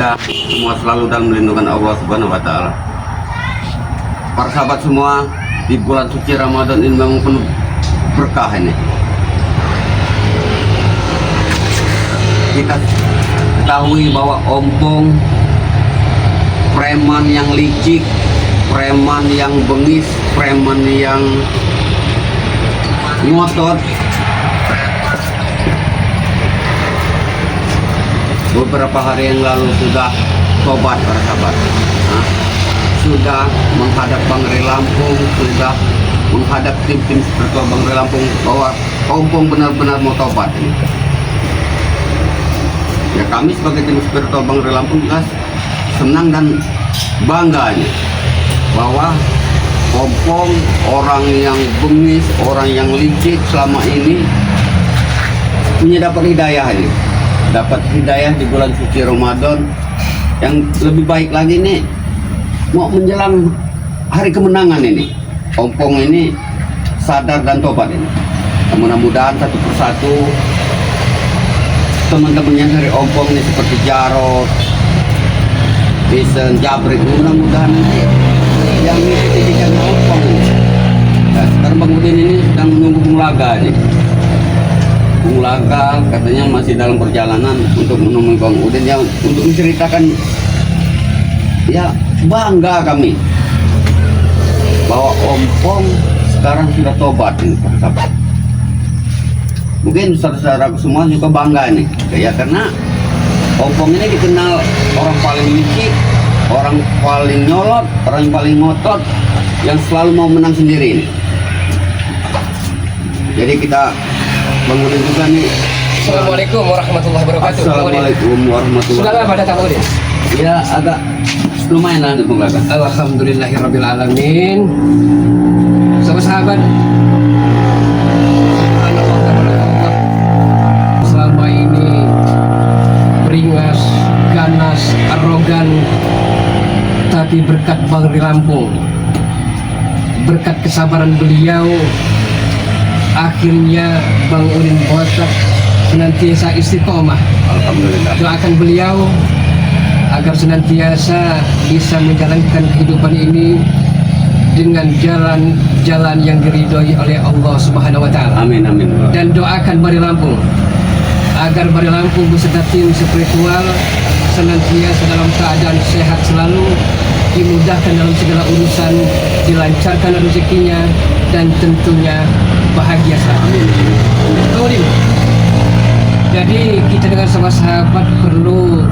kita semua selalu dalam lindungan Allah Subhanahu wa taala. Para sahabat semua, di bulan suci Ramadan ini memang penuh berkah ini. Kita ketahui bahwa ompong, preman yang licik, preman yang bengis, preman yang ngotot, beberapa hari yang lalu sudah tobat para sahabat. Sudah menghadap Bang Ray Lampung, sudah menghadap tim-tim seperti Bang Ray Lampung bahwa ompong benar-benar mau tobat ini. Ya kami sebagai tim spiritual Bang Ray Lampung jelas senang dan bangga ini bahwa ompong, orang yang bengis, orang yang licik selama ini punya dapat hidayah ini. Dapat hidayah di bulan suci Ramadan yang lebih baik lagi nih, mau menjelang hari kemenangan ini. Ompong ini sadar dan tobat ini. Mudah-mudahan satu persatu teman-temannya dari ompong ini seperti Jarot, Bisen, Jabrik, mudah-mudahan nanti yang mengikuti didikan ompong ini. Nah, sekarang Bang Udin ini sedang menunggu Bung nih. Bung Laga katanya masih dalam perjalanan untuk menemui Bang Udin ya, untuk menceritakan ya bangga kami bahwa ompong sekarang sudah tobat ini Pak sahabat. Mungkin saudara-saudara semua juga bangga nih ya, karena ompong ini dikenal orang paling licik, orang paling nyolot, orang yang paling ngotot, yang selalu mau menang sendiri ini. Jadi kita bangunin juga nih. Assalamualaikum warahmatullahi wabarakatuh. Assalamualaikum warahmatullahi Sudah lama datang Bang Udin? Ya agak lumayan lah nih Bung Laga. Alhamdulillahirabbil alamin. Sahabat-sahabat, selama ini beringas, ganas, arogan, tapi berkat Bang Ray Lampung, berkat kesabaran beliau, akhirnya Bang Udin Botak senantiasa istiqomah. Alhamdulillah. Doakan beliau agar senantiasa bisa menjalankan kehidupan ini dengan jalan-jalan yang diridhoi oleh Allah Subhanahu wa taala. Amin amin. Dan doakan Bang Ray Lampung agar Bang Ray Lampung beserta tim spiritual senantiasa dalam keadaan sehat selalu, dimudahkan dalam segala urusan, dilancarkan rezekinya, dan tentunya bahagia selalu. Amin. Jadi kita dengan sahabat-sahabat perlu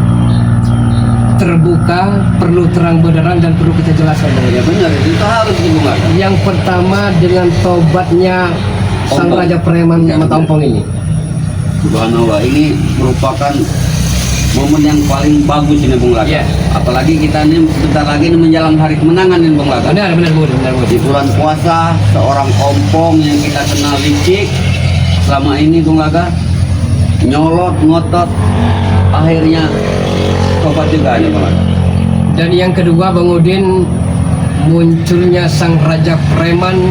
terbuka, perlu terang benderang, dan perlu kita jelaskan. Ya benar, itu harus dibungkakan. Yang pertama dengan tobatnya sang Ompong. Raja Preman Ya, Mata Ompong ini. Subhanallah, ini merupakan momen yang paling bagus ini Bung Laga. Ya. Apalagi kita ini sebentar lagi ini menjelang hari kemenangan ini Bung Laga. Benar Bu, benar Bu. Di bulan puasa, seorang ompong yang kita kenal licik selama ini Bung Laga, nyolot, ngotot, akhirnya tobat juga ini Bung Laga. Dan yang kedua Bang Udin, munculnya sang Raja Preman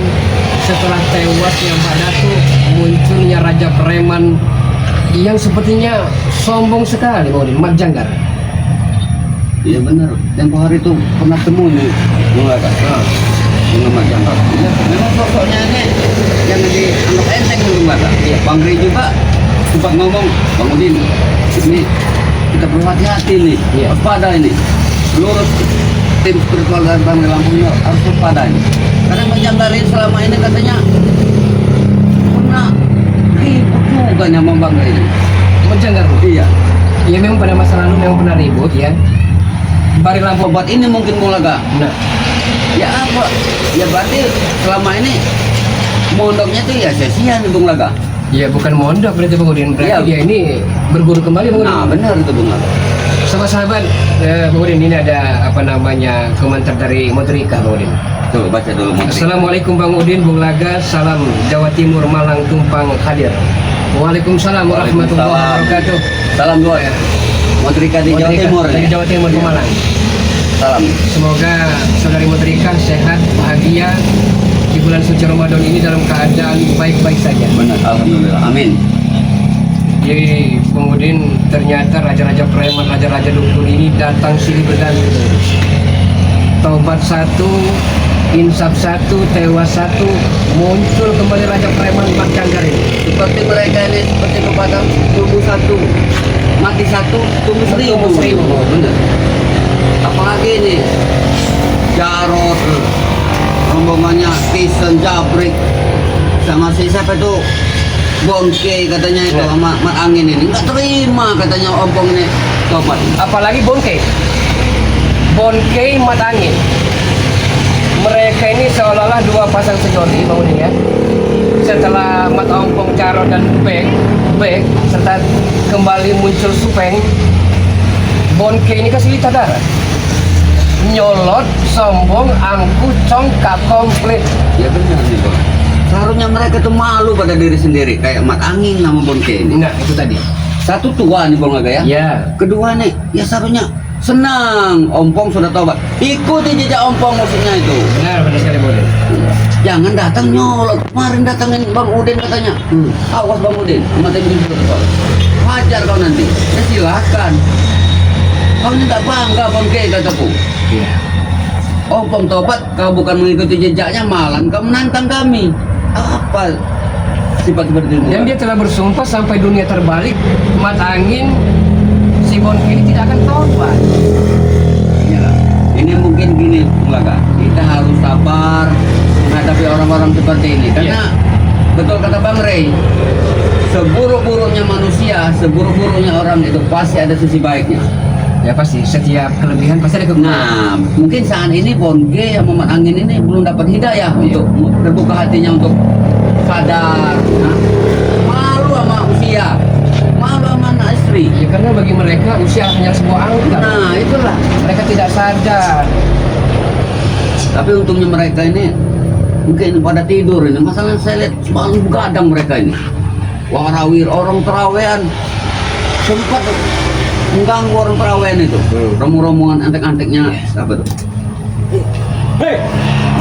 setelah tewasnya Mbak Datuk, munculnya Raja Preman yang sepertinya sombong sekali Bang Udin, Mat Janggar. Iya benar, tempo hari itu pernah temu nih Bung Laga. Dengan Mat Janggar. Ya, memang sosoknya ini yang dianggap enteng Bung Laga. Ya, Bang Ray juga sempat ngomong, Bang Udin, ini kita perlu hati-hati nih, Iya. waspada ini. Seluruh tim spiritual dari Bang Ray Lampung ini harus waspada ini. Karena Mat Janggar ini selama ini katanya pernah ribut juga sama Bang Ray ini. Mat Janggar Bu. Iya. Ya memang pada masa lalu memang pernah ribut ya. Bang Ray Lampung. Obat ini mungkin Bung Laga. Nah, Ya apa? Ya berarti selama ini mondoknya tuh ya sia-sia nih Bung Laga. ya bukan mondok berarti Bang Udin, berarti Iya. dia ini berguru kembali Bang Udin. Nah benar itu Bung Laga. Sahabat-sahabat, Bang Udin, ini ada apa namanya komentar dari Motorika Bang Udin. Tuh baca dulu Menteri. Assalamualaikum Bang Udin, Bung Laga, salam Jawa Timur, Malang, Tumpang hadir. Waalaikumsalam warahmatullahi wabarakatuh. Salam dua ya. Motrika di Jawa Motorika, Timur. dari Ya. Jawa Timur ke Malang. Salam. Semoga saudari Motorika sehat, bahagia di bulan suci Ramadan ini dalam keadaan baik-baik saja. Benar. Alhamdulillah. Amin. Jadi kemudian ternyata raja-raja preman, raja-raja dukun ini datang silih berganti. Taubat satu, insaf satu, tewas satu, muncul kembali raja preman Mat Canggar ini. Seperti mereka ini seperti pepatah tumbuh satu, mati satu, tumbuh seribu. Tumbuh seribu. Bener. Apalagi ini Jarot, rombongannya Kisen, Jabrik, sama si siapa itu Bonke katanya itu sama Mat Angin ini nggak terima katanya ompong ini tobat. Apalagi Bonke, Mat Angin. Mereka ini seolah-olah dua pasang sejoli bangunin ya. Setelah Mat Ompong, Jarot dan Bek serta kembali muncul Supeng, Bonke ini kasih lita darah. Nyolot, sombong, angkuh, congkak, komplit. Ya benar nih Bang. Seharusnya mereka tuh malu pada diri sendiri kayak Mat Angin sama Bonke ini. Nah, itu tadi. Satu tua nih Bang Laga ya. Ya. Kedua nih, ya seharusnya senang ompong sudah tobat. Ikuti jejak ompong maksudnya itu. Benar sekali, Bode. Jangan datang nyolot. Kemarin datangin Bang Udin katanya. Awas Bang Udin, sama tim sudah tobat. Wajar kau nanti. Ya silakan. Kau ini tak bangga Bonke kataku. Iya. Ompong tobat, kau bukan mengikuti jejaknya, malah kau menantang kami. Apa sifat seperti itu? Dan dia telah bersumpah sampai dunia terbalik, Mat Angin, si Bonke ini tidak akan tobat. Ya, ini mungkin gini, Bulaga. Kita harus sabar menghadapi orang-orang seperti ini. Karena betul kata Bang Rey, seburuk-buruknya manusia, seburuk-buruknya orang itu pasti ada sisi baiknya. Ya pasti, setiap kelebihan pasti ada kekurangan. Nah, mungkin saat ini Bonke sama Mat Angin ini belum dapat hidayah untuk terbuka hatinya untuk sadar. Nah, malu sama usia, malu sama anak istri. Ya karena bagi mereka usia hanya sebuah angka. Nah, itulah. Mereka tidak sadar. Tapi untungnya mereka ini mungkin pada tidur ini. Masalahnya saya lihat semalam begadang mereka ini. Warawir orang perawean sempat mengganggu orang perawean itu. Rombongan antek-anteknya apa tuh? Hei,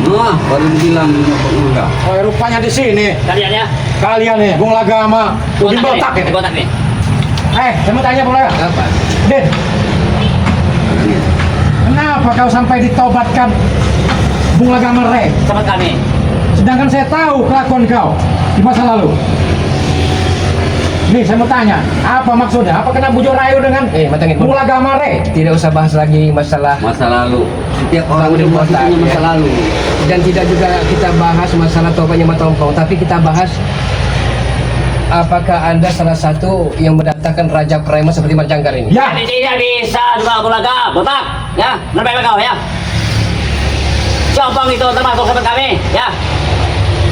Nah, baru dibilang enggak. oh, rupanya di sini. Kalian ya? Kalian nih, Bung Laga sama Udin Botak ya? Botak nih. Saya mau tanya Bung Laga. Apa? Din, kenapa kau sampai ditobatkan Bung Laga sama Rey? Sama kami. Sedangkan saya tahu kelakuan kau di masa lalu. Nih, saya mau tanya, apa maksudnya? Apa kena bujuk rayu dengan Mat Angin, Bung Laga sama Rey? tidak usah bahas lagi masalah Masa lalu. Setiap orang Udah itu pasti botak, punya ya. masa lalu. dan tidak juga kita bahas masalah tobatnya Mat Ompong, tapi kita bahas apakah Anda salah satu yang mendatangkan raja preman seperti Mat Canggar ini? Ya, Jadi tidak bisa dua bulaga, botak. Ya, benar kau ya. Sombong itu termasuk sahabat kami. Ya.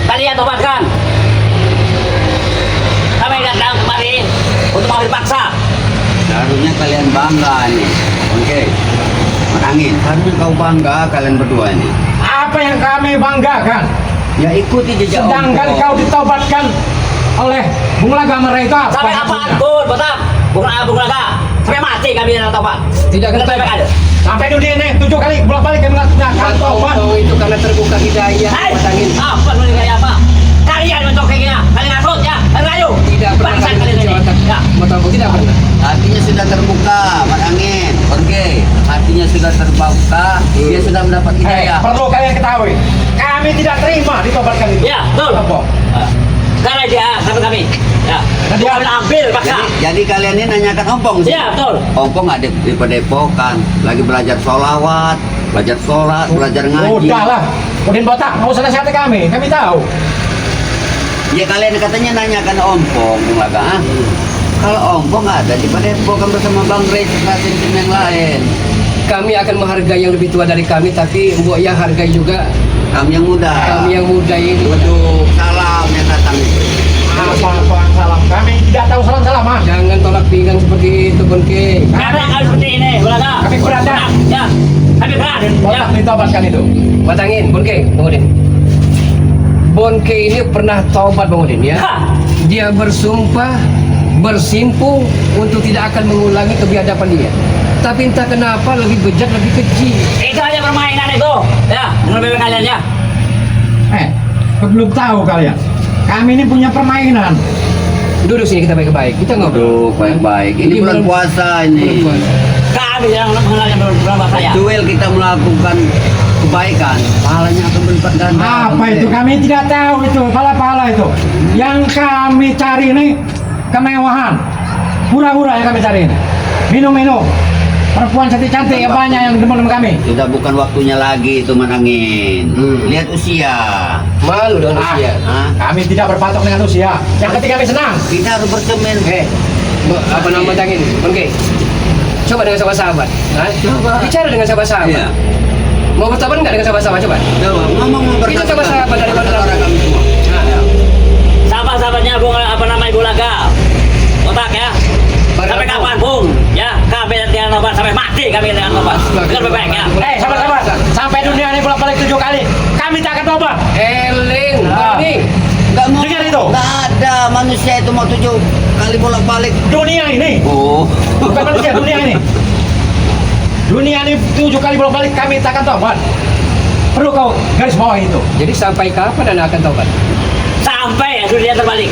Kalian tobatkan. Kami datang kemari untuk mau dipaksa. Seharusnya kalian bangga nih. Oke. Mat Angin, harusnya kau bangga kalian berdua ini. apa yang kami banggakan? Ya ikuti jejak Sedangkan ompong. kau ditobatkan oleh Bung Laga sama Rey itu apa? Sampai apaan pun, botak. Bulaga. Sampai mati kami tidak tobat. Tidak akan Sampai ada. Sampai dunia ini 7 kali bolak-balik kami melakukan Mat tobat. Ompong itu karena terbuka hidayah, Hai, Mat Angin. apa lu ini kayak apa? Kalian mencokeknya, kalian ngasut ya, kalian rayu. Tidak pernah Bangsa kami kalian mencuci ini. otak. Ya. Mat Ompong tidak pernah. Hatinya sudah terbuka, Mat Angin. Oke. Hatinya sudah terbuka, dia sudah mendapat hidayah. Perlu kalian ketahui, kami tidak terima ditobatkan itu. Ya, betul. Apa? Karena dia sama kami. Ya. Dia- Dia ambil paksa. Jadi kalian ini nanyakan ompong sih? Ya, betul. Ompong nggak di padepokan, lagi belajar sholawat, belajar sholat, belajar ngaji. Udahlah, Udin Botak, mau usah nasihati kami tahu. Ya kalian katanya nanyakan ompong, Bung Laga. Ah? Kalau ompong nggak ada di padepokan bersama Bang Rey serta tim yang lain. Kami akan menghargai yang lebih tua dari kami, tapi Mbok yang hargai juga Kami yang muda. kami yang muda ini. Waduh, salam yang datang itu. Apa salam kami tidak tahu salam ah. Jangan tolak pinggang seperti itu, Bonke. Karena kami seperti ini, Bulaga. Kami berada. Ya. Kami berada. Ya. Botak ditobatkan itu. Mat Angin, Bonke, tunggu deh. Bonke ini pernah taubat, Bang Udin ya. Hah. Dia bersumpah, bersimpu untuk tidak akan mengulangi kebiadaban dia. Tapi entah kenapa lebih bejat, lebih keji. Itu hanya permainan itu. Ya, menurut kalian ya. Belum tahu kalian. Kami ini punya permainan. Duduk sini kita baik-baik. Kita ngobrol. Duduk baik-baik. Ini bulan puasa ini. Kami yang mengenalnya berapa saya. Duel kita melakukan kebaikan, pahalanya akan berlipat ganda. Apa itu? Kami tidak tahu itu pahala-pahala itu. Yang kami cari ini kemewahan. Pura-pura yang kami cari ini. Minum-minum. Perempuan cantik-cantik yang banyak yang demen sama kami. Sudah bukan waktunya lagi itu menangin. Lihat usia. Malu dengan usia. Hah? Kami tidak berpatok dengan usia. Yang penting kami senang. Kita harus bercermin. Apa nama tangin? Oke. Coba dengan sahabat-sahabat. Hah? Coba. Bicara dengan sahabat-sahabat. Iya. Mau bertobat nggak dengan sahabat-sahabat? Coba. Coba ngomong Kita coba sahabat dari mana? orang kami semua. Sahabat-sahabatnya Bung apa nama Ibu Laga. Otak ya. Sampai kapan Bung? Ya, kami dengan tobat sampai mati kami dengan tobat. Dengar baik-baik ya. Sahabat-sahabat. Sampai dunia ini bolak-balik 7 kali. Kami tak akan tobat. Eling, Ah. ini. Nggak mau. Dengar itu. Nggak ada manusia itu mau 7 kali bolak-balik. Dunia ini. Oh. Bukan manusia, dunia ini. Dunia ini 7 kali bolak-balik kami tak akan tobat. Perlu kau garis bawah itu. Jadi sampai kapan Anda akan tobat? Sampai dunia terbalik.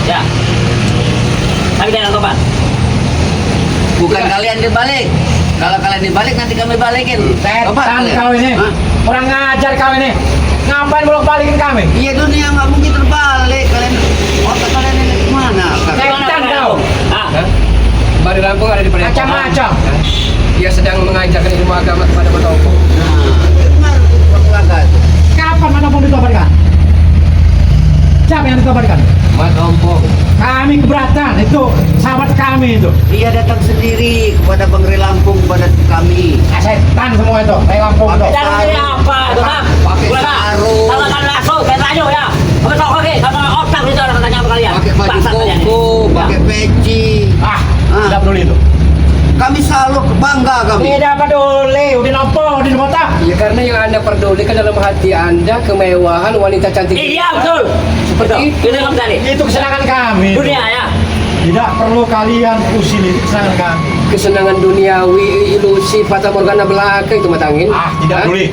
Ya. Kami dengan tobat. Bukan kalian dibalik. Kalau kalian dibalik nanti kami balikin. Tobat Setan kalian. kau ini. Hah? Kurang ngajar kau ini. Ngapain bolak-balikin kami? Iya dunia nggak mungkin terbalik. Kalian otak kalian ini kemana? Setan kau. Ah, Hah? Bari Lampung ada di Padepokan. Macam-macam. Hah? Dia sedang mengajarkan ilmu agama kepada Matopo. Nah, dengar Laga itu. Kapan mana pun ditobatkan? Siapa yang ditobatkan? Matopo. Kami keberatan, itu sahabat kami itu. Dia datang sendiri kepada Bang Ri Lampung, kepada kami. Setan semua itu, kayak Lampung itu. dan ini apa itu Bang? Pakai Udah, Bang. sarung. Kalau kan langsung saya tanya ya. Kamu tahu kaki, kamu otak itu orang tanya sama kalian. Pakai baju Bangsat kalian ini. koko, pakai peci. Ah, Ah. tidak peduli itu. Kami selalu bangga kami. Tidak peduli, udah nopo, udah botak. Ya karena yang Anda pedulikan dalam hati Anda kemewahan wanita cantik. Iya betul. Seperti itu. Itu kamu tadi. Itu kesenangan kami. itu. Dunia ya. Tidak perlu kalian usil itu kesenangan kami. Kesenangan duniawi, ilusi, fata morgana belaka itu matangin. Ah, tidak peduli.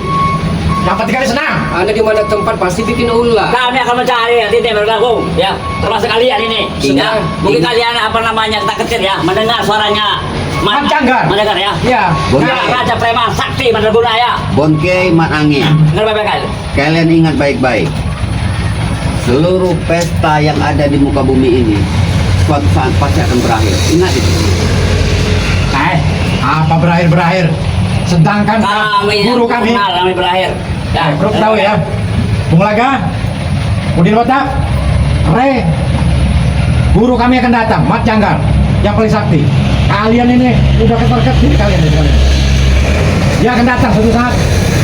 Yang penting kami senang. Anda di mana tempat pasti bikin ulah. Kami akan mencari titik bergabung ya, termasuk kalian ini. Ingat. Mungkin kalian apa namanya tak kecil ya, mendengar suaranya. Mat Canggar. Mendengar ya. Ya. Boleh. Nah, Raja Preman Sakti Mandraguna ya. Bonkei Mat Angin. Dengar baik-baik kali. Kalian ingat baik-baik. Seluruh pesta yang ada di muka bumi ini suatu saat pasti akan berakhir. Ingat itu. Apa berakhir-berakhir? Sedangkan Kami guru kami. kami berakhir. Perlu tahu ya. Bung Laga, Udin Botak, Re, guru kami akan datang, Mat Canggar, yang paling sakti. Kalian ini udah keterkejut kalian ini. Dia akan datang suatu saat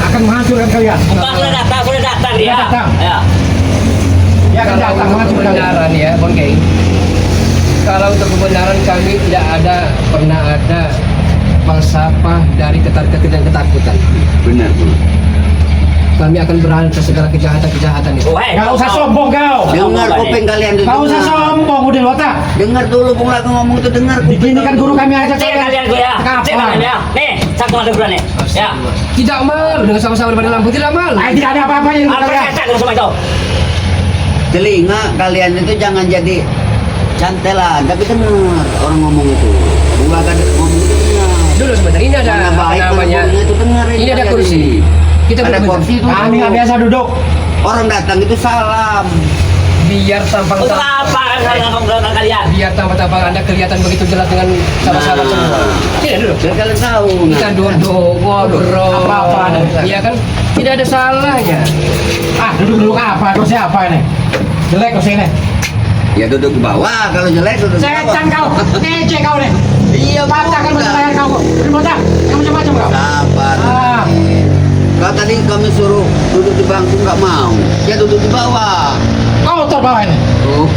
akan menghancurkan kalian. Sudah datang dia. Sudah datang. Ya. Dia akan Kalau datang untuk menghancurkan kalian. kebenaran ya, Bonkei. Kalau untuk kebenaran kami tidak pernah ada falsafah dari ketar-ketir dan ketakutan. Benar. Kami akan berantas segala kejahatan-kejahatan itu. Weh, Gak usah sombong kau. Dengar kuping kalian itu. Gak usah dengar. sombong Udin Botak. Dengar dulu Bung Laga ngomong itu dengar. Begini kan guru kami aja Cek kalian gue ya. Cek kalian ya. Nih, satu ada bulan nih. Ya. Tidak malu dengan sama-sama daripada lampu, tidak malu. Tidak ada apa-apanya dengan Apa kalian. kata dengan semua itu? Telinga kalian itu jangan jadi cantelan, tapi dengar orang ngomong itu. Bung Laga ngomong itu dengar. Dulu sebentar, ini ada Mana apa baik namanya? ngomongnya itu dengar Ini ada kalian kursi. ini. Kita ada duduk kursi itu. Kami nggak biasa duduk. Orang datang itu salam. biar tampang Untuk apa kan kalian ngomong kalian? biar tampang Anda kelihatan begitu jelas dengan sama-sama semua. Tidak dulu. Biar kalian tahu. Kita duduk ngobrol. Apa-apaan. Iya kan? Tidak ada salahnya. Ah, duduk apa? Kursi apa ini? Jelek kursi ini. Ya duduk di bawah. Kalau jelek duduk di bawah. Setan kau, ngece kau nih. Iya, Patahkan udah. leher kau. Botak, kamu macam-macam kau. Sabar. Ah. Kalau tadi kami suruh duduk di bangku nggak mau. Ya duduk di bawah. Kotor bawah ini. Oh.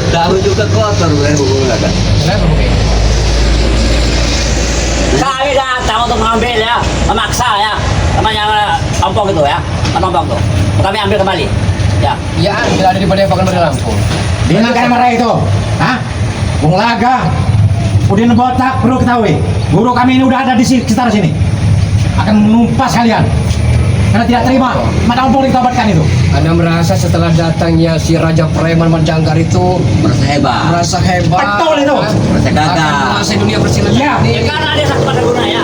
Tahu juga kotor gue Bung Laga. Kenapa mungkin? Kami datang untuk mengambil ya, memaksa ya, namanya ompong itu ya, ompong tuh. Kami ambil kembali. Ya. Ya, bila ada di Padepokan pada Lampung. Dengan kalian marah itu. Hah? Bung Laga, Udin Botak perlu ketahui. Guru kami ini udah ada di sekitar sini. Akan menumpas kalian. Karena tidak terima mata ompong ditobatkan itu. Anda merasa setelah datangnya si Raja Preman Manjanggar itu Merasa hebat. merasa hebat. Betul itu. Merasa gagah. Akan menguasai dunia persilatan Iya. ini. Karena dia satu pada guna ya.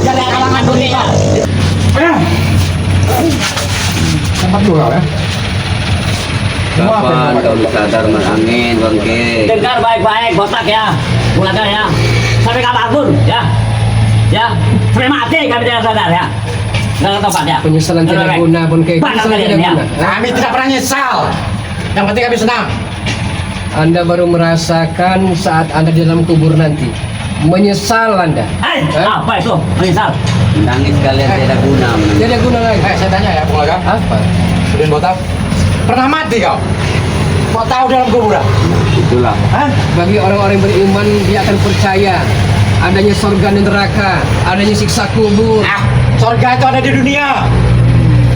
Jadi kalangan dunia. Tempat dulu kau ya. Kapan kau sadar Mas Amin, Bangke? Dengar baik-baik botak ya. Ulaga ya. Sampai kapan pun ya. Ya, sampai mati kami tidak sadar ya. Dalam tempat ya. Penyesalan tidak Baik-baik. guna, Bangke. Benar Penyesalan kalian tidak ya. guna. Kami tidak pernah nyesal. Yang penting kami senang. Anda baru merasakan saat Anda di dalam kubur nanti. Menyesal Anda. Hei, apa itu? Menyesal. Menangis kalian tidak guna. menangis. Tidak guna lagi. Saya tanya ya, Bung Laga. Apa? Udin Botak, pernah mati kau? Kau tahu dalam kuburan? Itulah. Hah? Bagi orang-orang yang beriman, dia akan percaya adanya surga dan neraka, adanya siksa kubur. Surga itu ada di dunia.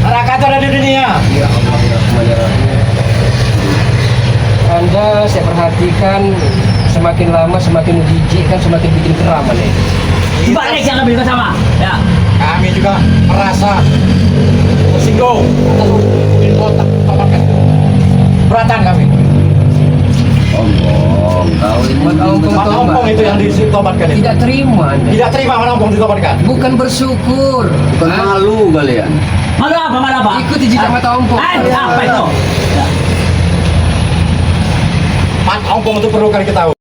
Neraka itu ada di dunia. Ya Allah, ya Rahman, ya Rahim. Anda saya perhatikan semakin lama semakin jijik kan semakin bikin keraman ya. Balik yang kami bersama. Ya. Kami juga merasa tersinggung atas Udin Botak tobatkan itu. Beratan kami. Ompong, kau ini. Buat ompong. Mata ompong itu yang ditobatkan itu. Tidak terima Anda. Tidak terima mata ompong ditobatkan. Bukan bersyukur. Bukan Hah? malu kalian. Malu apa? Malu apa? Ikuti jejak mata ompong. Hei, apa itu? Ya. Mata ompong itu perlu kali ketahui.